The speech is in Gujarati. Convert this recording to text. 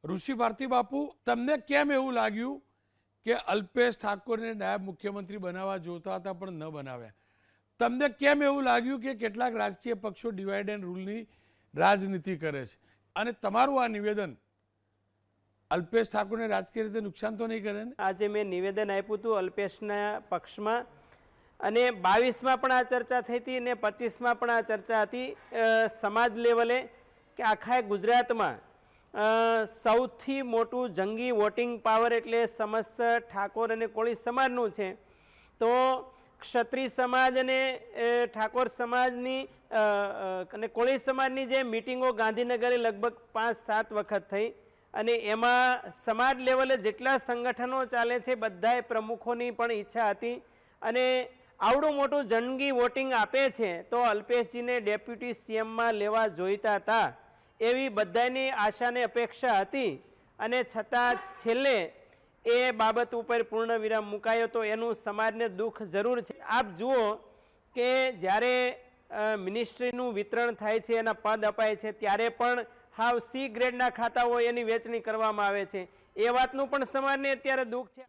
ઋષિ ભારતી બાપુ, તમને કેમ એવું લાગ્યું કે અલ્પેશ ઠાકોરને નાયબ મુખ્યમંત્રી બનાવવા જોતા હતા પણ ન બનાવ્યા? તમને કેમ એવું લાગ્યું કે કેટલાક રાજકીય પક્ષો ડિવાઇડ એન્ડ રૂલની રાજનીતિ કરે છે? અને તમારું આ નિવેદન અલ્પેશ ઠાકોરને રાજકીય રીતે નુકસાન તો નહીં કરે ને? આજે મેં નિવેદન આપ્યું હતું અલ્પેશના પક્ષમાં, અને 22માં પણ આ ચર્ચા થઈ હતી અને 25માં પણ આ ચર્ચા હતી સમાજ લેવલે, કે આખા ગુજરાતમાં સૌથી મોટું જંગી વોટિંગ પાવર એટલે સમસ્ત ઠાકોર અને કોળી સમાજનું છે. તો ક્ષત્રિય સમાજ અને ઠાકોર સમાજની અને કોળી સમાજની જે મિટિંગો ગાંધીનગરે લગભગ 5-7 વખત થઈ, અને એમાં સમાજ લેવલે જેટલા સંગઠનો ચાલે છે બધાએ પ્રમુખોની પણ ઈચ્છા હતી, અને આવડું મોટું જંગી વોટિંગ આપે છે તો અલ્પેશજીને ડેપ્યુટી સીએમમાં લેવા જોઈતા હતા એવી બધાની આશાને અપેક્ષા હતી. અને છતાં છેલ્લે એ બાબત ઉપર પૂર્ણ વિરામ મુકાયો તો એનું સમાજને દુઃખ જરૂર છે. આપ જુઓ કે જ્યારે મિનિસ્ટ્રીનું વિતરણ થાય છે, એના પદ અપાય છે, ત્યારે પણ હાવ સી ગ્રેડના ખાતા હોય એની વેચણી કરવામાં આવે છે. એ વાતનું પણ સમાજને અત્યારે દુઃખ છે.